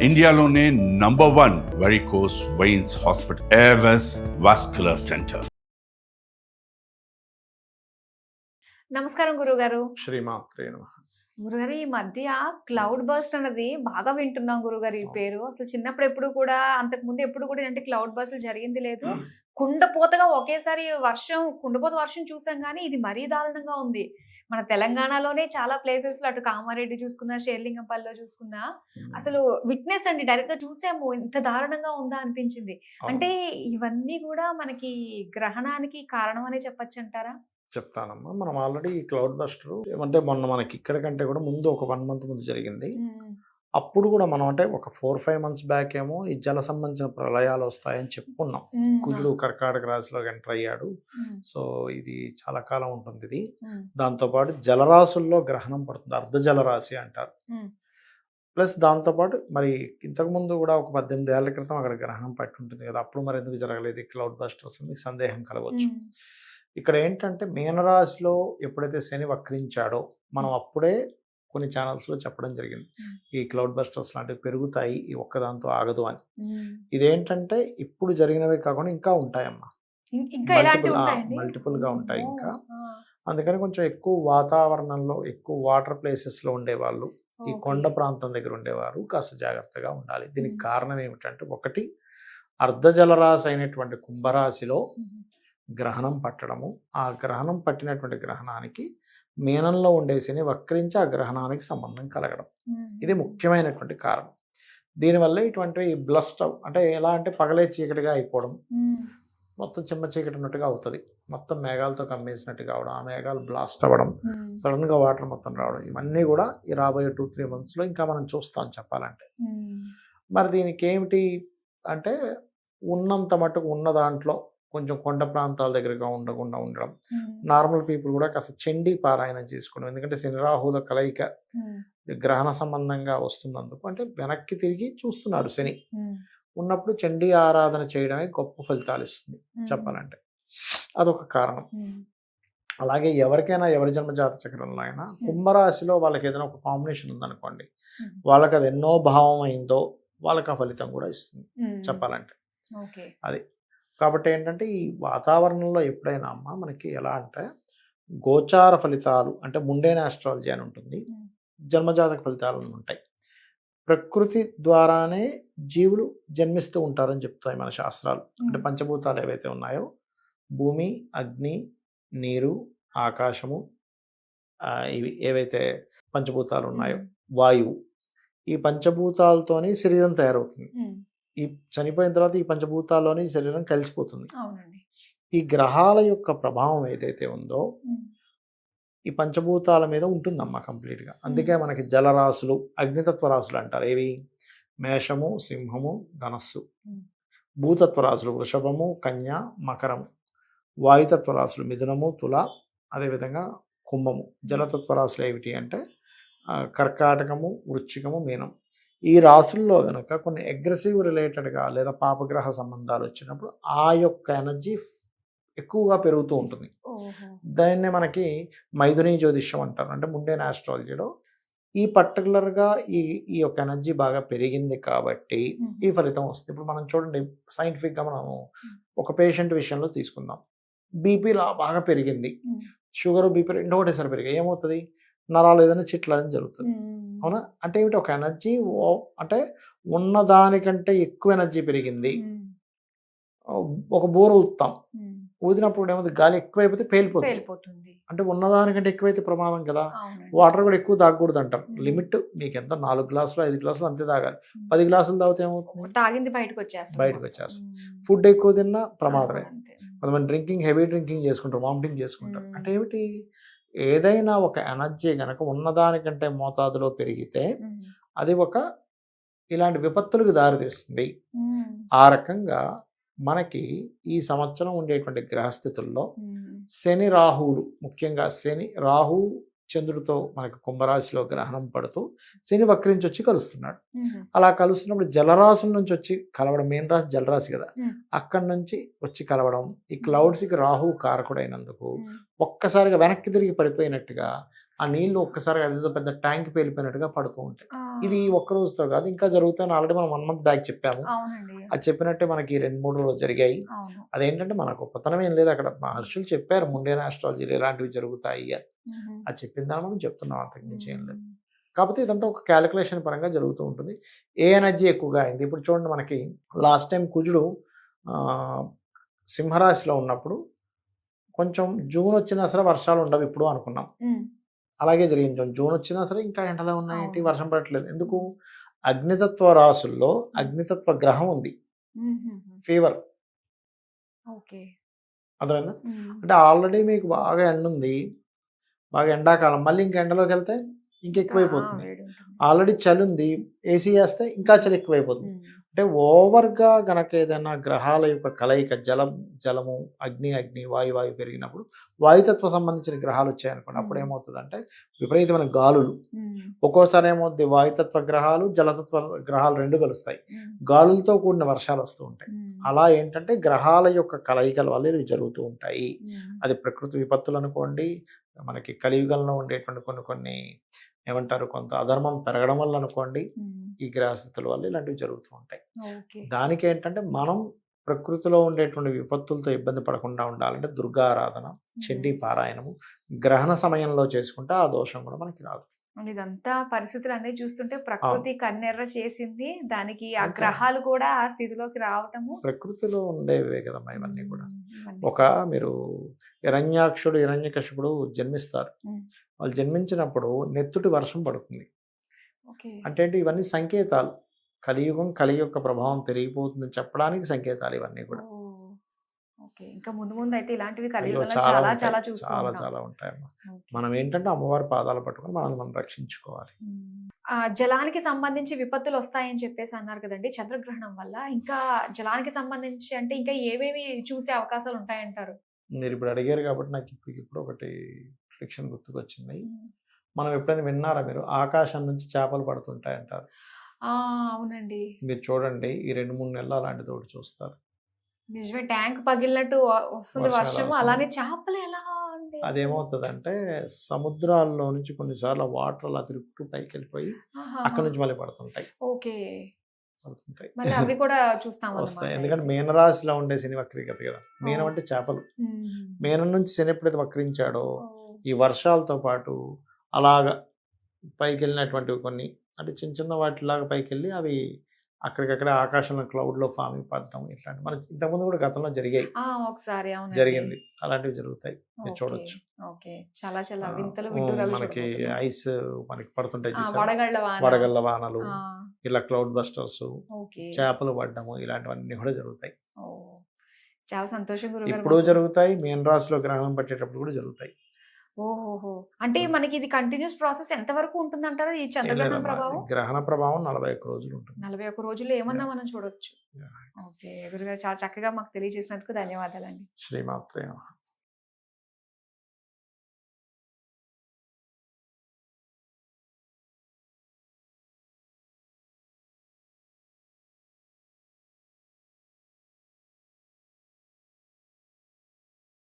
ఇండియాలోనే #1 varicose veins hospital Avis vascular centre. నమస్కారం గురుగారు. శ్రీమాత్రే నమః. గురుగారు, ఈ మధ్య క్లౌడ్ బర్స్ట్ అన్నది బాగా వింటున్నాం గురుగారు. ఈ పేరు అసలు చిన్నప్పుడు ఎప్పుడు కూడా, అంతకు ముందు ఎప్పుడు కూడా అంటే క్లౌడ్ బర్స్ట్ జరిగింది లేదు. కుండపోతగా ఒకేసారి కుండపోత వర్షం చూసాం కానీ ఇది మరీ దారుణంగా ఉంది. మన తెలంగాణలోనే చాలా ప్లేసెస్ లో, అటు కామారెడ్డి చూసుకున్నా, షేర్లింగంపల్లిలో చూసుకున్నా, అసలు విట్నెస్ అండి, డైరెక్ట్ గా చూసాము. ఇంత దారుణంగా ఉందా అనిపించింది. అంటే ఇవన్నీ కూడా మనకి గ్రహణానికి కారణం అనే చెప్పచ్చు అంటారా? చెప్తానమ్మా. మనం ఆల్రెడీ ఈ క్లౌడ్ బస్టర్ అంటే మొన్న మనకి ఇక్కడ కంటే కూడా ముందు ఒక 1 month ముందు జరిగింది. అప్పుడు కూడా మనం అంటే ఒక 4-5 months బ్యాక్ ఏమో ఈ జల సంబంధించిన ప్రళయాలు వస్తాయని చెప్పుకున్నాం. కుజుడు కర్కాటక రాశిలో ఎంటర్ అయ్యాడు. సో ఇది చాలా కాలం ఉంటుంది ఇది. దాంతోపాటు జలరాశుల్లో గ్రహణం పడుతుంది, అర్ధ జలరాశి అంటారు. ప్లస్ దాంతోపాటు మరి ఇంతకుముందు కూడా ఒక 18 ఏళ్ల క్రితం అక్కడ గ్రహణం పట్టి ఉంటుంది కదా, అప్పుడు మరి ఎందుకు జరగలేదు ఈ క్లౌడ్ బస్టర్స్? మీకు సందేహం కలగవచ్చు. ఇక్కడ ఏంటంటే మీనరాశిలో ఎప్పుడైతే శని వక్రించాడో మనం అప్పుడే కొన్ని ఛానల్స్లో చెప్పడం జరిగింది, ఈ క్లౌడ్ బస్టర్స్ లాంటివి పెరుగుతాయి, ఈ ఒక్కదాంతో ఆగదు అని. ఇదేంటంటే ఇప్పుడు జరిగినవే కాకుండా ఇంకా ఉంటాయమ్మా, మల్టిపుల్గా ఉంటాయి ఇంకా. అందుకని కొంచెం ఎక్కువ వాతావరణంలో, ఎక్కువ వాటర్ ప్లేసెస్లో ఉండేవాళ్ళు, ఈ కొండ ప్రాంతం దగ్గర ఉండేవారు కాస్త జాగ్రత్తగా ఉండాలి. దీనికి కారణం ఏమిటంటే, ఒకటి అర్ధజలరాశి అయినటువంటి కుంభరాశిలో గ్రహణం పట్టడము, ఆ గ్రహణం పట్టినటువంటి గ్రహణానికి మీనంలో ఉండే శని వక్రించి ఆ గ్రహణానికి సంబంధం కలగడం, ఇది ముఖ్యమైనటువంటి కారణం. దీనివల్ల ఇటువంటి బ్లస్ట్ అంటే ఎలా అంటే పగలే చీకటిగా అయిపోవడం, మొత్తం చిమ్మ చీకటి ఉన్నట్టుగా అవుతుంది, మొత్తం మేఘాలతో కమ్మేసినట్టు కావడం, ఆ మేఘాలు బ్లాస్ట్ అవ్వడం, సడన్గా వాటర్ మొత్తం రావడం, ఇవన్నీ కూడా ఈ రాబోయే 2-3 monthsలో ఇంకా మనం చూస్తాం చెప్పాలంటే. మరి దీనికి ఏమిటి అంటే, ఉన్నంత మటుకు ఉన్న దాంట్లో కొంచెం కొండ ప్రాంతాల దగ్గరగా ఉండకుండా ఉండడం, నార్మల్ పీపుల్ కూడా కాస్త చండీ పారాయణం చేసుకోవడం. ఎందుకంటే శని రాహుల కలయిక గ్రహణ సంబంధంగా వస్తున్నందుకు, అంటే వెనక్కి తిరిగి చూస్తున్నాడు శని ఉన్నప్పుడు చండీ ఆరాధన చేయడమే గొప్ప ఫలితాలు ఇస్తుంది చెప్పాలంటే, అదొక కారణం. అలాగే ఎవరికైనా ఎవరి జన్మజాత చక్రంలో అయినా కుంభరాశిలో వాళ్ళకి ఏదైనా ఒక కాంబినేషన్ ఉందనుకోండి, వాళ్ళకి అది ఎన్నో భావం అయిందో వాళ్ళకి ఆ ఫలితం కూడా ఇస్తుంది చెప్పాలంటే. అది కాబట్టి ఏంటంటే, ఈ వాతావరణంలో ఎప్పుడైనా అమ్మ మనకి ఎలా అంటే, గోచార ఫలితాలు అంటే ముండేన్ ఆస్ట్రాలజీ అని ఉంటుంది, జన్మజాతక ఫలితాలు ఉంటాయి. ప్రకృతి ద్వారానే జీవులు జన్మిస్తూ ఉంటారని చెప్తాయి మన శాస్త్రాలు. అంటే పంచభూతాలు ఏవైతే ఉన్నాయో, భూమి, అగ్ని, నీరు, ఆకాశము, ఇవి ఏవైతే పంచభూతాలు ఉన్నాయో, వాయువు, ఈ పంచభూతాలతోని శరీరం తయారవుతుంది. ఈ చనిపోయిన తర్వాత ఈ పంచభూతాల్లోని శరీరం కలిసిపోతుంది. ఈ గ్రహాల యొక్క ప్రభావం ఏదైతే ఉందో ఈ పంచభూతాల మీద ఉంటుందమ్మా కంప్లీట్గా. అందుకే మనకి జలరాశులు, అగ్నితత్వ రాశులు అంటారు. ఏవి? మేషము, సింహము, ధనస్సు. భూతత్వ రాశులు వృషభము, కన్య, మకరము. వాయుతత్వ రాశులు మిథునము, తుల, అదేవిధంగా కుంభము. జలతత్వ రాశులు ఏమిటి అంటే కర్కాటకము, వృశ్చికము, మీనం. ఈ రాశుల్లో కనుక కొన్ని అగ్రెసివ్ రిలేటెడ్గా లేదా పాపగ్రహ సంబంధాలు వచ్చినప్పుడు ఆ యొక్క ఎనర్జీ ఎక్కువగా పెరుగుతూ ఉంటుంది. దాన్నే మనకి మైథుని జ్యోతిష్యం అంటారు. అంటే ముండేన్ ఆస్ట్రాలజీలో ఈ పర్టికులర్గా ఈ యొక్క ఎనర్జీ బాగా పెరిగింది కాబట్టి ఈ ఫలితం వస్తుంది. ఇప్పుడు మనం చూడండి, సైంటిఫిక్గా మనం ఒక పేషెంట్ విషయంలో తీసుకుందాం. బీపీ బాగా పెరిగింది, షుగర్, బీపీ రెండు ఒకటేసారి పెరిగాయి, ఏమవుతుంది? నరాలు ఏదైనా చిట్లని జరుగుతుంది. అవునా? అంటే ఏమిటి? ఒక ఎనర్జీ అంటే ఉన్నదానికంటే ఎక్కువ ఎనర్జీ పెరిగింది. ఒక బోర్ ఊదుతాం, ఊదినప్పుడు ఏమవుతుంది? గాలి ఎక్కువైపోతే పేలిపోతుంది. అంటే ఉన్నదానికంటే ఎక్కువైతే ప్రమాదం కదా. వాటర్ కూడా ఎక్కువ తాగకూడదు అంటారు. లిమిట్ మీకు ఎంత, 4 గ్లాసులు 5 గ్లాసులు అంతే తాగాలి. 10 గ్లాసులు తాగితే ఏమవుతుంది? తాగింది బయటకు వచ్చేస్తుంది. ఫుడ్ ఎక్కువ తిన్నా ప్రమాదమే. కొంతమంది హెవీ డ్రింకింగ్ చేసుకుంటారు, వామిటింగ్ చేసుకుంటారు. అంటే ఏమిటి? ఏదైనా ఒక ఎనర్జీ కనుక ఉన్నదానికంటే మోతాదులో పెరిగితే అది ఇలాంటి విపత్తులకు దారితీస్తుంది. ఆ రకంగా మనకి ఈ సంవత్సరం ఉండేటువంటి గ్రహస్థితుల్లో శని రాహువులు, ముఖ్యంగా శని రాహు చంద్రుడితో మనకి కుంభరాశిలో గ్రహణం పడుతూ శని వక్రించి వచ్చి కలుస్తున్నాడు. అలా కలుస్తున్నప్పుడు జలరాశుల నుంచి వచ్చి కలవడం, మెయిన్ రాశి జలరాశి కదా, అక్కడి నుంచి వచ్చి కలవడం, ఈ క్లౌడ్స్కి రాహు కారకుడైనందుకు ఒక్కసారిగా వెనక్కి తిరిగి పడిపోయినట్టుగా ఆ నీళ్లు ఒక్కసారి అదేదో పెద్ద ట్యాంక్ పేలిపోయినట్టుగా పడుతూ ఉంటాయి. ఆ, ఇది ఒక్క రోజుతో కాదు, ఇంకా జరుగుతాయని ఆల్రెడీ మనం 1 మంత్ బ్యాక్ చెప్పాము. అవునండి. అది చెప్పినట్టే మనకి 2-3 రోజులు జరిగాయి. అవును. అదేంటంటే మన గొప్పతనం ఏం లేదు, అక్కడ మహర్షులు చెప్పారు ముండేన్ ఆస్ట్రాలజీలో ఇలాంటివి జరుగుతాయి అని. మ్మ్. అది చెప్పిన దాన్ని మనం చెప్తున్నాం, అంతకు మించి ఏం లేదు. మ్మ్. కాకపోతే ఇదంతా ఒక క్యాలిక్యులేషన్ పరంగా జరుగుతూ ఉంటుంది. ఏ ఎనర్జీ ఎక్కువగా అయింది, ఇప్పుడు చూడండి మనకి లాస్ట్ టైం కుజుడు సింహరాశిలో ఉన్నప్పుడు కొంచెం జూన్ వచ్చినా సరే వర్షాలు ఉండవు ఇప్పుడు అనుకున్నాం. మ్మ్. అలాగే జరిగింది. జూన్ వచ్చినా సరే ఇంకా ఎండలా ఉన్నాయేంటి, అవును. వర్షం పడట్లేదు ఎందుకు? అగ్నితత్వ రాసుల్లో అగ్నితత్వ గ్రహం ఉంది, మ్మ్. ఫీవర్. ఓకే. అర్థమైందా? మ్మ్. అంటే ఆల్రెడీ మీకు బాగా ఎండ ఉంది, బాగా ఎండాకాలం, మళ్ళీ ఇంకా ఎండలోకి వెళ్తే ఇంకెక్కువైపోతుంది. వేడి ఉంటుంది. ఆల్రెడీ చలి ఉంది, ఏసీ వేస్తే ఇంకా చలి ఎక్కువైపోతుంది. మ్మ్. అంటే ఓవర్గా గనక ఏదైనా గ్రహాల యొక్క కలయిక, జలము, అగ్ని, వాయు పెరిగినప్పుడు, వాయుతత్వ సంబంధించిన గ్రహాలు వచ్చాయనుకోండి, అప్పుడు ఏమవుతుందంటే విపరీతమైన గాలులు. మ్మ్. ఒక్కోసారి ఏమవుతుంది, వాయుతత్వ గ్రహాలు జలతత్వ గ్రహాలు రెండు కలుస్తాయి, మ్మ్. గాలులతో కూడిన వర్షాలు వస్తూ ఉంటాయి. మ్మ్. అలా ఏంటంటే గ్రహాల యొక్క కలయికల వల్ల ఇవి జరుగుతూ ఉంటాయి. మ్మ్. అది ప్రకృతి విపత్తులు అనుకోండి, మనకి కలియుగంలో ఉండేటువంటి కొన్ని ఏమంటారు, కొంత అధర్మం పెరగడం వల్ల అనుకోండి, మ్మ్. ఈ గ్రహస్థితుల వల్ల ఇలాంటివి జరుగుతూ ఉంటాయి. ఓకే. దానికి ఏంటంటే మనం ప్రకృతిలో ఉండేటువంటి విపత్తులతో ఇబ్బంది పడకుండా ఉండాలంటే దుర్గా ఆరాధన, చండీ పారాయణము గ్రహణ సమయంలో చేసుకుంటే ఆ దోషం కూడా మనకి రాదు. ఇదంతా పరిస్థితులు అన్ని చూస్తుంటే ప్రకృతి కన్నెర్ర చేసింది, దానికి ఆ గ్రహాలు కూడా ఆ స్థితిలోకి రావటము ప్రకృతిలో ఉండేవే కదమ్మా ఇవన్నీ కూడా. ఇవన్నీ. ఒక మీరు హిరణ్యాక్షుడు హిరణ్యకశిపుడు జన్మిస్తారు, మ్మ్. వాళ్ళు జన్మించినప్పుడు నెత్తుటి వర్షం పడుతుంది. ఓకే. అంటే ఏంటి, ఇవన్నీ సంకేతాలు, కలియుగం, కలి యొక్క ప్రభావం పెరిగిపోతుందని చెప్పడానికి సంకేతాలు ఇవన్నీ కూడా. ఓ, ఓకే. ఇంకా ముందు అయితే ఇలాంటివి అయ్యో, కలియుగంలో చాలా చాలా ఉంటాయి, చాలా చూస్తూ చాలా ఉంటాం. చాలా ఉంటాయమ్మా. ఓకే. మనం ఏంటంటే అమ్మవారి పాదాలు పట్టుకొని మనం రక్షించుకోవాలి. జలానికి సంబంధించి విపత్తులు వస్తాయని చెప్పేసి అన్నారు కదండి చంద్రగ్రహణం వల్ల. ఇంకా జలానికి సంబంధించి అంటే ఇంకా ఏవేవి చూసే అవకాశాలు ఉంటాయంటారు? మీరు ఇప్పుడు అడిగారు కాబట్టి నాకు ఇప్పుడు ఒకటి ఫిక్షన్ గుర్తుకొచ్చింది. మనం ఎప్పుడైనా విన్నారా మీరు, ఆకాశం నుంచి చేపలు పడుతుంటాయి అంటారు? అవునండి. మీరు చూడండి, ఈ 2-3 నెలలు అలాంటిది ఒకటి చూస్తారు. నిజమే, ట్యాంక్ పగిలినట్టు వస్తుంది వర్షం ఎలా వర్షం, వస్తుంది? అలానే చేపలు ఎలా అండి అసలు? అదేమవుతుందంటే సముద్రాల్లో నుంచి కొన్నిసార్లు వాటర్ అలా తిరుగుతూ పైకి వెళ్ళిపోయి ఆహా. అక్కడ నుంచి మళ్ళీ పడుతుంటాయి. ఓకే. పడుతుంటాయి మళ్ళీ అవి కూడా చూస్తాం వస్తాయి. అన్నమాట ఎందుకంటే అయితే. మీనరాశిలో ఉండే శని వక్రీగత కదా. మీనం అంటే చేపలు. మ్మ్. మీనం నుంచి శని ఎప్పుడైతే వక్రించాడో, ఓ. ఈ వర్షాలతో పాటు అలాగా పైకి వెళ్ళినటువంటివి కొన్ని, అంటే చిన్న చిన్న వాటిలాగా పైకి వెళ్ళి అవి అక్కడికక్కడ ఆకాశంలో క్లౌడ్లో ఫామ్ పడటం, ఇట్లాంటి మనకి ఇంతకుముందు కూడా గతంలో జరిగాయి, ఒకసారి అవునండి. జరిగింది. అలాంటివి జరుగుతాయి, మీరు ఓకే. చూడొచ్చు. ఓకే. చాలా చాలా ఆ, వింతలు విడ్డూరాలు మనకి చూడబోతున్నాం. ఐస్ మనకి పడుతుంటాయి చూసారా? వడగళ్ళ వాన. వడగళ్ళ వానలు, ఆ, ఇలా క్లౌడ్ బస్టర్స్, ఓకే. చేపలు పడ్డము, ఇలాంటివన్నీ కూడా జరుగుతాయి. ఓ, చాలా సంతోషం గురుగారు. ఇప్పుడు జరుగుతాయి, మీన రాశిలో గ్రహణం పట్టేటప్పుడు కూడా జరుగుతాయి. ఓహోహో. అంటే మనకి ఇది కంటిన్యూస్ ప్రాసెస్ ఎంత వరకు ఉంటుంది అంటారు ఈ ఏం చంద్రగ్రహణం లేదమ్మా, ప్రభావం? గ్రహణ ప్రభావం 41 రోజులు ఉంటుంది. 41 రోజుల్లో ఏమన్నా మనం చూడొచ్చు. Yeah. ఓకే గురుగారు, చాలా చక్కగా మాకు తెలియజేసినందుకు ధన్యవాదాలండి. శ్రీమాత్రే నమః.